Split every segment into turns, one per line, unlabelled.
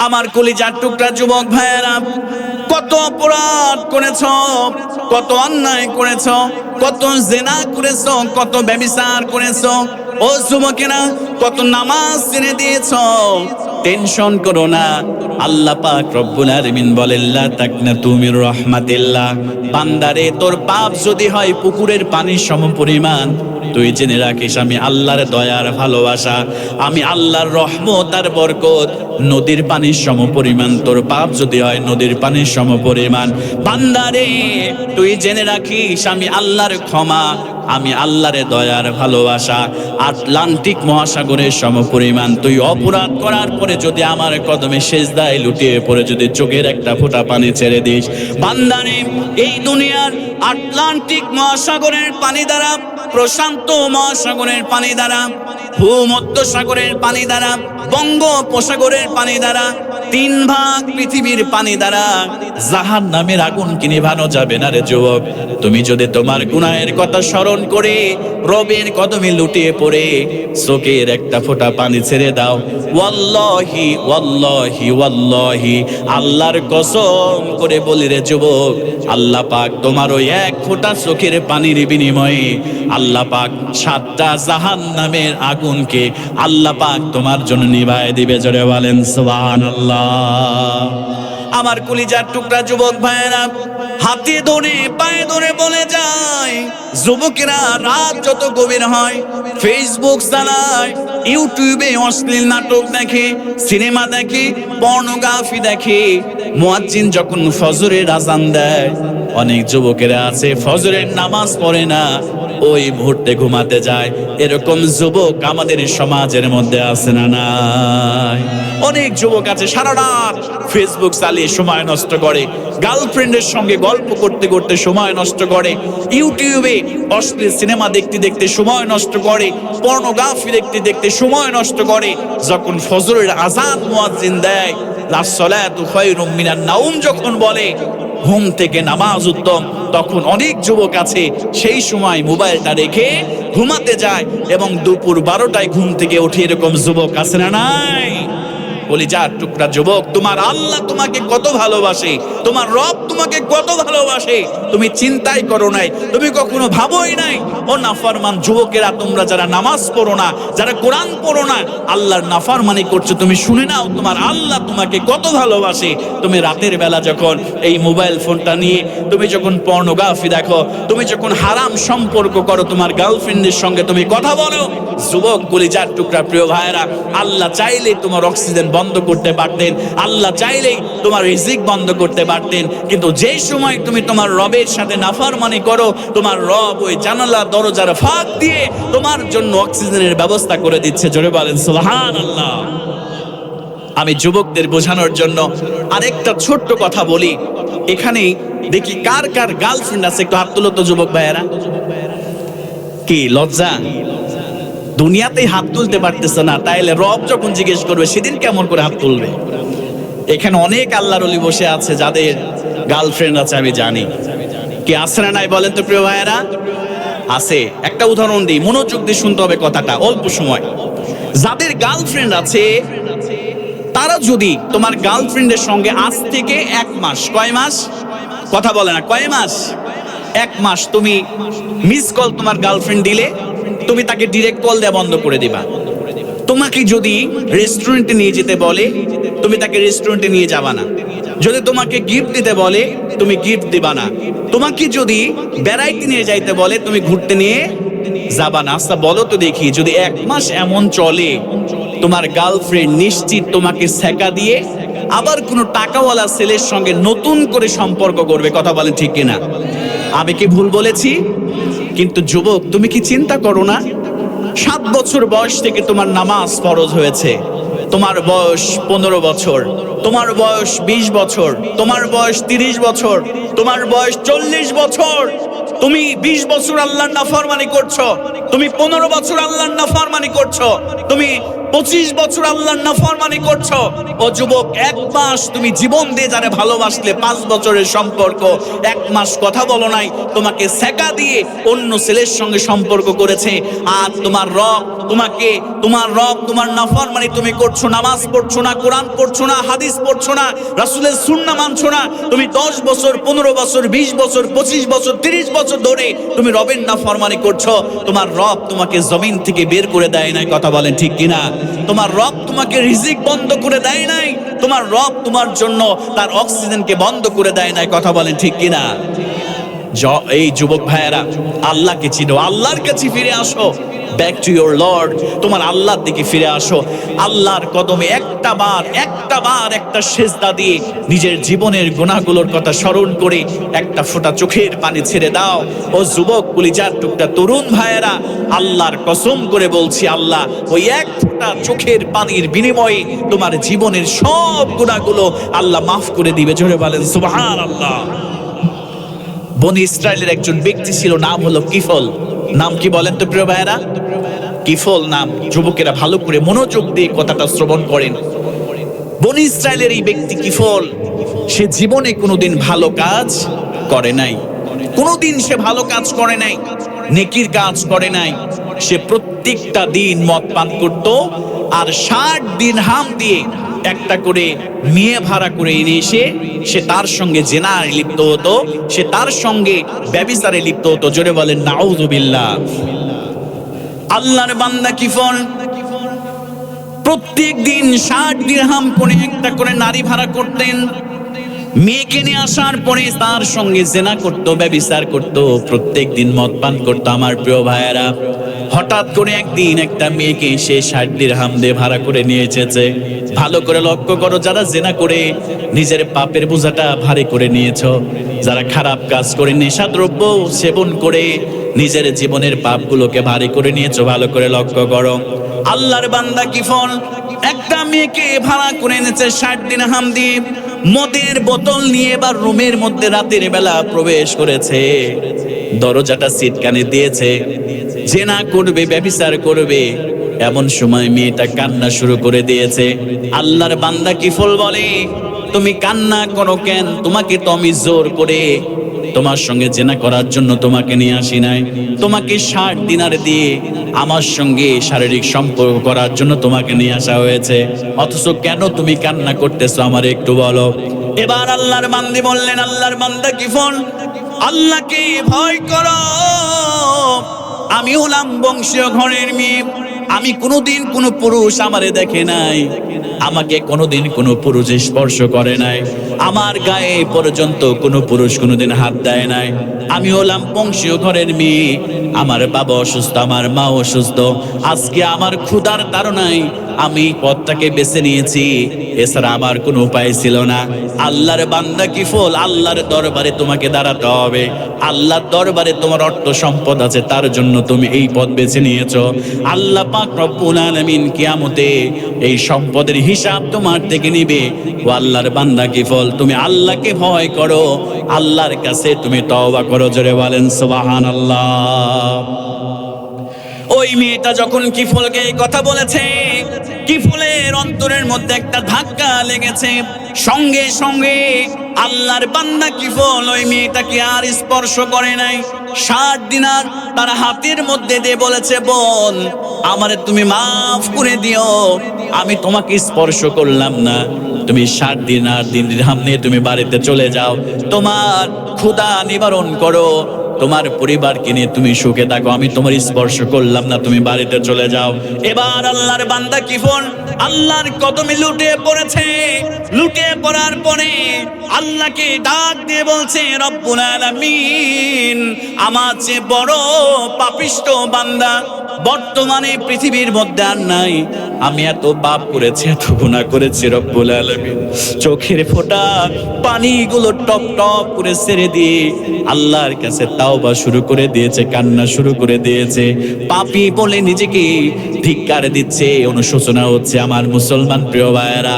আমার কলিজার টুকরা যুবক ভাইয়েরা, কত অপরাধ করেছ, কত অন্যায় করেছ, কত জেনা করেছ, কত ব্যভিচার করেছ। ও যুবকেরা, কত নামাজ ছেড়ে দিয়েছ। টেনশন করো না, আল্লাহ পাক রব্বুল আলামিন বলেন লা তাকনাতু মির রাহমাতিল্লাহ। বান্দারে, তোর পাপ যদি হয় পুকুরের পানির সমপরিমাণ, তুই জেনে রাখিস আমি আল্লাহর দয়ার ভালোবাসা, আমি আল্লাহর রহমত আর বরকত নদীর পানির সমপরিমাণ। তোর পাপ যদি হয় নদীর পানির সমপরিমাণ, বান্দারে তুই জেনে রাখিস আমি আল্লাহর ক্ষমা, আমি আল্লাহর দয়ার ভালোবাসা আটলান্টিক মহাসাগরের সমপরিমাণ। তুই অপরাধ করার পরে যদি আমার কদমে সেজদায় লুটিয়ে পড়ে যদি চোখের একটা ফোঁটা পানি ছেড়ে দিস, বান্দারে এই দুনিয়ার আটলান্টিক মহাসাগরের পানি দ্বারা, প্রশান্ত মহাসাগরের পানি দ্বারা, ভূমধ্য সাগরের পানি দ্বারা, বঙ্গোপসাগরের পানি দ্বারা, 3 ভাগ পৃথিবীর পানি দ্বারা জাহান্নামের আগুন কি নিভানো যাবে না রে যুবক। তুমি যদি তোমার গুনাহের কথা স্মরণ করে রবের কদমে লুটিয়ে পড়ে চোখের একটা ফোঁটা পানি ছেড়ে দাও, ওয়াল্লাহি ওয়াল্লাহি ওয়াল্লাহি, আল্লাহর কসম করে বলি রে যুবক, আল্লাহ পাক তোমার ওই এক ফোঁটা চোখের পানির বিনিময়ে আল্লাহ পাক 7টা জাহান্নামের আগুনকে আল্লাহ পাক তোমার জন্য নিভায় দিবে। জোরে বলেন সুবহানাল্লাহ। আমার কলিজার টুকরা যুবক ভাইয়েরা, হাতে ধরে পায়ে ধরে বলে যায়, যুবকেরা রাত যত গভীর হয় ফেসবুক চালায়, ইউটিউবে অশ্লীল নাটক দেখে, সিনেমা দেখে, পর্নোগ্রাফি দেখে। মুয়াজ্জিন যখন ফজরের আযান দেয়, অনেক যুবকেরা আছে ফজরের নামাজ পড়ে না, ওই মুহূর্তে ঘুমাতে যায়। এরকম যুবক আমাদের সমাজের মধ্যে আছে না নাই? অনেক যুবক আছে সারা রাত ফেসবুক চালিয়ে সময় নষ্ট করে, গার্লফ্রেন্ডের সঙ্গে গল্প করতে করতে সময় নষ্ট করে, ইউটিউবে অশ্লীল সিনেমা দেখতে দেখতে সময় নষ্ট করে, পর্নোগ্রাফি দেখতে দেখতে সময় নষ্ট করে। যখন ফজরের আযান মুয়াজ্জিন দেয়, লাস-সালাতু খায়রুম মিনান নাওম যখন বলে, ঘুম থেকে নামাজ উত্তম, তখন অনেক যুবক আছে সেই সময় মোবাইলটা রেখে ঘুমাতে যায় এবং দুপুর 12টায় ঘুম থেকে উঠে। এরকম যুবক আছে না নাই? কলিজার টুকরা যুবক, তোমার আল্লাহ তোমাকে কত ভালোবাসে, তোমার রব তোমাকে কত ভালোবাসে তুমি চিন্তাই করো নাই, তুমি কখনো ভাবোই নাই। ও নাফরমান যুবকেরা, তোমরা যারা নামাজ পড়ো না, যারা কোরআন পড়ো না, আল্লাহর নাফরমানি করছো, তুমি শুনে নাও তোমার আল্লাহ তোমাকে কত ভালোবাসে। তুমি রাতের বেলা যখন এই মোবাইল ফোনটা নিয়ে তুমি যখন পর্নোগ্রাফি দেখো, তুমি যখন হারাম সম্পর্ক করো, তোমার গার্লফ্রেন্ডের সঙ্গে তুমি কথা বলো, যুবক কলিজার টুকরা প্রিয় ভাইয়েরা, আল্লাহ চাইলে তোমার অক্সিজেন বন্ধ করতে পারতেন, আল্লাহ চাইলেই তোমার রিজিক বন্ধ করতে পারতেন। কিন্তু যেই সময় তুমি তোমার রবের সাথে নাফরমানি করো, তোমার রব ওই জানালা দরজার ফাঁক দিয়ে তোমার জন্য অক্সিজেনের ব্যবস্থা করে দিচ্ছে। জোরে বলেন সুবহানাল্লাহ। আমি যুবকদের বোঝানোর জন্য আরেকটা ছোট্ট কথা বলি। এখানে দেখি কার কার গার্লফ্রেন্ড আছে, একটু হাত তুলো তো যুবক ভাইয়েরা। কি লজ্জা, দুনিয়াতেই হাত তুলতে পারতেছে না, তাইলে রব যখন জিজ্ঞেস করবে সেদিন কেমন করে হাত তুলবে? এখানে অনেক আল্লাহর ওলি বসে আছে যাদের গার্লফ্রেন্ড আছে, আমি জানি। কি আছে না নাই বলেন তো প্রিয় ভাইয়েরা? আছে। একটা উদাহরণ দিই, মনোযোগ দিয়ে শুনতে হবে কথাটা, অল্প সময়। যাদের গার্লফ্রেন্ড আছে তারা যদি তোমার গার্লফ্রেন্ডের সঙ্গে আজ থেকে 1 মাস, কয় মাস কথা বলে না, কয় মাস, 1 মাস তুমি মিস কল তোমার গার্লফ্রেন্ড দিলে, তুমি তাকে ডিরেক্ট কল দেওয়া বন্ধ করে দিবা। তোমাকে যদি রেস্টুরেন্টে নিয়ে যেতে বলে, তুমি তাকে রেস্টুরেন্টে নিয়ে যাবা না। যদি তোমাকে গিফট দিতে বলে, তুমি গিফট দিবা না। তোমাকে যদি বেড়াইতে নিয়ে যাইতে বলে, তুমি ঘুরতে নিয়ে যাবা না। আচ্ছা বলো তো দেখি, যদি 1 মাস এমন চলে, তোমার গার্লফ্রেন্ড নিশ্চিত তোমাকে সেকা দিয়ে আবার কোনো টাকাওয়ালা ছেলের সঙ্গে নতুন করে সম্পর্ক করবে। কথা বলেন ঠিক কিনা? আমি কি ভুল বলেছি? কিন্তু যুবক, তুমি কি চিন্তা করো না, 7 বছর বয়স থেকে তোমার নামাজ ফরজ হয়েছে, তোমার বয়স 15 বছর, তোমার বয়স 20 বছর, তোমার বয়স 30 বছর, তোমার বয়স 40 বছর, তুমি 20 বছর আল্লাহর নাফরমানি করছো, তুমি 15 বছর আল্লাহর নাফরমানি করছো, তুমি 25 বছর আল্লাহর নাফরমানি করছো। ও যুবক, 1 মাস তুমি জীবন দিয়ে যারা ভালোবাসলে, 5 বছরের সম্পর্ক, 1 মাস কথা বলো নাই, তোমাকে সেকা দিয়ে অন্য ছেলের সঙ্গে সম্পর্ক করেছে। আর তোমার রব তোমার নাফরমানি তুমি করছো, নামাজ পড়ছো না, কোরআন পড়ছো না, হাদিস পড়ছো না, রাসূলের সুন্নাহ মানছো না। তুমি 10 বছর, 15 বছর, 20 বছর, 25 বছর, 30 বছর ধরে তুমি রবের নাফরমানি করছো। তোমার রব তোমাকে জমিন থেকে বের করে দেয় নাই, কথা বলেন ঠিক কিনা? তোমার রব তোমাকে রিজিক বন্ধ করে দেয় নাই, তোমার রব তোমার জন্য তার অক্সিজেনকে বন্ধ করে দেয় নাই, কথা বলেন ঠিক কিনা? এই যুবক ভাইয়েরা, আল্লাহকে চিনো, আল্লাহর কাছে ফিরে আসো। ব্যাক টু ইউর লর্ড, তোমার আল্লাহর দিকে ফিরে আসো। আল্লাহর কদমে একটা বার একটা সেজদা দিয়ে নিজের জীবনের গুনাহগুলোর কথা স্মরণ করে একটা ফোঁটা চোখের পানি ছেড়ে দাও। ও যুবক, কলিজার টুকরা তরুণ ভাইয়েরা, আল্লাহর কসম করে বলছি, আল্লাহ ওই এক ফোঁটা চোখের পানির বিনিময়ে তোমার জীবনের সব গুনাহগুলো আল্লাহ মাফ করে দিবে। জোরে বলেন সুবহানাল্লাহ। বনি ইসরায়েলের একজন ব্যক্তি ছিল, নাম হলো কিফল। নাম কি বলেন তো প্রিয় ভাইয়েরা? কিফল নাম। যুবকেরা ভালো করে মনোযোগ দিয়ে কথাটা শ্রবণ করেন। বনি ইসরায়েলের এই ব্যক্তি কিফল, সে জীবনে কোনোদিন ভালো কাজ করে নাই, কোনোদিন সে ভালো কাজ করে নাই, নেকির কাজ করে নাই। সে প্রত্যেকটা দিন মদ পান করত, আর 60 দিরহাম দিয়ে একটা করে মেয়ে ভাড়া করে এনে এসে সে তার সঙ্গে জিনায় লিপ্ত হতো, সে তার সঙ্গে ব্যভিচারে লিপ্ত হতো। জোরে বলেন নাউযুবিল্লাহ। আল্লাহর বান্দা কিফল প্রত্যেক দিন 60 দিরহাম করে একটা করে নারী ভাড়া করতেন। মেয়েকে নিয়ে আসার পরে তার সঙ্গে জিনা করত, ব্যভিচার করত, প্রত্যেক দিন মদ পান করত। আমার প্রিয় ভাইয়েরা, হঠাৎ করে একদিন একটা মেয়েকে সে 60 দিরহাম দিয়ে ভাড়া করে নিয়ে এসেছে। ভালো করে লক্ষ্য করো, যারা জিনা করে নিজের পাপের বোঝাটা ভারী করে নিয়েছো, যারা খারাপ কাজ করে নেশাদ্রব্য সেবন করে নিজের জীবনের পাপগুলোকে ভারী করে নিয়েছো, ভালো করে লক্ষ্য করো। আল্লাহর বান্দা কিফল একটা মেয়েকে ভাড়া করে এনেছে 60 দিরহাম দিয়ে। মদের বোতল নিয়ে এবার রুমের মধ্যে রাতের বেলা প্রবেশ করেছে, দরজাটা সিটকানি দিয়েছে, জিনা করবে, ব্যভিচার করবে। এমন সময় মেয়েটা কান্না শুরু করে দিয়েছে। আল্লাহর বান্দা কিফল বলে, তুমি কান্না করো কেন? তোমাকে তো আমি জোর করে তোমার সঙ্গে জিনা করার জন্য তোমাকে নিয়ে আসি নাই, তোমাকে 60 দিনার দিয়ে আমার সঙ্গে শারীরিক সম্পর্ক করার জন্য তোমাকে নিয়ে আসা হয়েছে, অথচ কেন তুমি কান্না করতেছো আমার একটু বলো। এবার আল্লাহর বান্দী বললেন, আল্লাহর বান্দা কিফল, আল্লাহকে ভয় করো। আমি হলাম বংশীয় ঘরের মেয়ে, আমি কোনোদিন কোনো পুরুষ আমারে দেখে নাই, আমাকে কোনোদিন কোনো পুরুষ স্পর্শ করে নাই, আমার গায়ে পর্যন্ত কোনো পুরুষ কোনোদিন হাত দেয় নাই। আমি হলাম বংশীয় ঘরের মেয়ে, আমার বাবা অসুস্থ, আমার মা অসুস্থ, আজকে আমার ক্ষুধার তাড়নায় আমি পথটাকে বেছে নিয়েছি, এছাড়া আমার কোনো উপায় ছিল না। আল্লাহর বান্দা কিফল, আল্লাহর দরবারে তোমাকে দাঁড়াতে হবে, আল্লাহর দরবারে তোমার অর্থ সম্পদ আছে, তার জন্য তুমি এই পথ বেছে নিয়েছো। আল্লাহ পাক রব্বুল আলামিন কিয়ামতে এই সম্পদের হিসাব তোমার থেকে নিবে। ও আল্লাহর বান্দা কিফল, তুমি আল্লাহকে ভয় করো, আল্লাহর কাছে তুমি তওবা করো। জোরে বলেন সুবহানাল্লাহ। ওই মেয়েটা যখন কিফলকে এই কথা বলেছে, কিফলের অন্তরের মধ্যে একটা ধাক্কা লেগেছে। সঙ্গে সঙ্গে আল্লাহর বান্দা কিফল ওই মেয়েটাকে আর স্পর্শ করে নাই। 60 দিনার তার হাতের মধ্যে দিয়ে বলেছে, বোন আমারে তুমি মাফ করে দিও, আমি তোমাকে স্পর্শ করলাম না, তুমি 60 দিনার দিরহাম নিয়ে তুমি বাড়িতে চলে যাও, তোমার ক্ষুধা নিবারণ করো, তোমার পরিবারকে নিয়ে তুমি সুখে থাকো, আমি তোমার স্পর্শ করলাম না, তুমি বাড়িতে চলে যাও। এবার আল্লাহর বান্দা কিফল আল্লাহর কদমে লুটিয়ে পড়েছে। লুটিয়ে পড়ার পরে আল্লাহকে ডাক দিয়ে বলছে, রব্বুল আলামিন, আমার চেয়ে বড় পাপিষ্ঠ বান্দা বর্তমানে পৃথিবীর মধ্যে আর নাই। আমি এত পাপ করেছি, এত গুনাহ করেছি রব্বুল আলামিন। চোখের ফোঁটা পানিগুলো টপ টপ করে ছেড়ে দিয়ে আল্লাহর কাছে তাওবা শুরু করে দিয়েছে, কান্না শুরু করে দিয়েছে। পাপী বলে নিজেকে ধিক্কার দিচ্ছে, অনুশোচনা হচ্ছে। আমার মুসলমান প্রিয় ভাইয়েরা,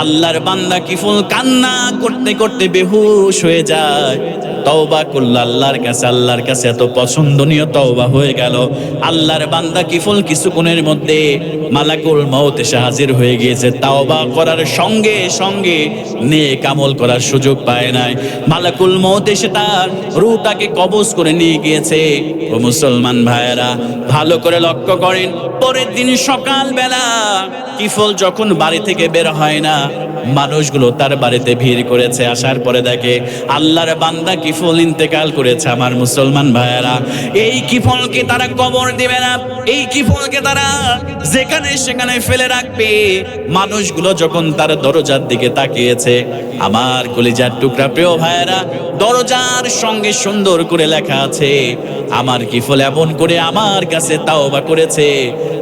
আল্লাহর বান্দা কিফল কান্না করতে করতে বেহুশ হয়ে যায়। তওবা করলো আল্লাহর কাছে এত পছন্দনীয় তওবা হয়ে গেল। আল্লাহর বান্দা কিফল কিছুক্ষণের মধ্যে মালাকুল মউত এসে হাজির হয়ে গিয়েছে। তওবা করার সঙ্গে সঙ্গে নেক আমল করার সুযোগ পায় নাই। মালাকুল মউত এসে তার রূহটাকে কবজ করে নিয়ে গিয়েছে। ও মুসলমান ভাইয়েরা, ভালো করে লক্ষ্য করেন, পরের দিন সকালবেলা কিফল যখন বাড়ি থেকে বের হয় না, মানুষগুলো তার বাড়িতে ভিড় করেছে। আসার পরে দেখে আল্লাহর বান্দা কিফল ইন্তেকাল করেছে। আমার মুসলমান ভাইয়েরা, এই কিফলকে তারা কবর দিবে না, এই কিফলকে তারা যেখানে সেখানে ফেলে রাখবে। মানুষগুলো যখন তার দরজার দিকে তাকিয়েছে, আমার কলিজার টুকরা প্রিয় ভাইয়েরা, দরজার সঙ্গে সুন্দর করে লেখা আছে, আমার কিফল এমন করে আমার কাছে তাওবা করেছে,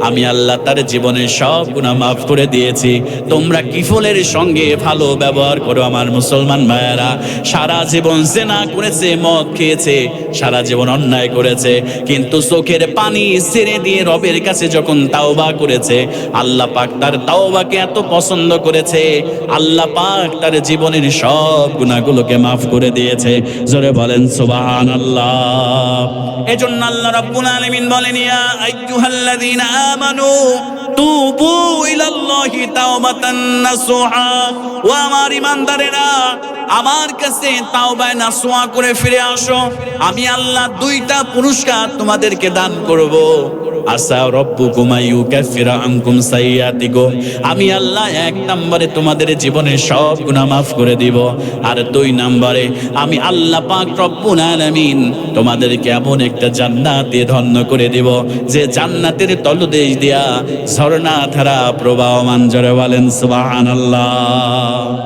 আমি আল্লাহ তার জীবনের সব গুনাহ মাফ করে দিয়েছি। তোমরা কিফলের সঙ্গে ভালো ব্যবহার করো। আমার মুসলমান ভাইয়েরা, সারা জীবন জিনা করেছে, মদ খেয়েছে, সারা জীবন অন্যায় করেছে, কিন্তু চোখের পানি ছেড়ে দিয়ে রবের কাছে যখন তাওবা করেছে, আল্লাহ পাক তার তাওবাকে এত পছন্দ করেছে, আল্লাহ পাক তার জীবনের সব গুনাহগুলোকে মাফ করে দিয়েছে। জোরে বলেন সুবহানাল্লাহ। এজন্য আল্লাহ রাব্বুল আলামিন বলেন, ইয়া আইয়ুহাল্লাযীনা আমানু তুবু ইলাল্লাহি তাওবাতান নাসুহা। ও আমার ঈমানদারেরা, আমার কাছে তাওবায়ে নাসুহা করে ফিরে আসো। আমি আল্লাহ দুইটা পুরস্কার তোমাদেরকে দান করব। আসা রব্বুকুম আইয়ুকাফিরা আনকুম সাইয়্যাতিকুম, আমি আল্লাহ 1 নম্বরে তোমাদের জীবনের সব গুনাহ মাফ করে দিব, আর 2 নম্বরে আমি আল্লাহ পাক রব্বুল আলামিন তোমাদেরকে এমন একটা জান্নাত দিয়ে ধন্য করে দিব, যে জান্নাতের তলদেশ দিয়া ঝর্ণা ধারা প্রবাহমান। জোরে বলেন সুবহানাল্লাহ।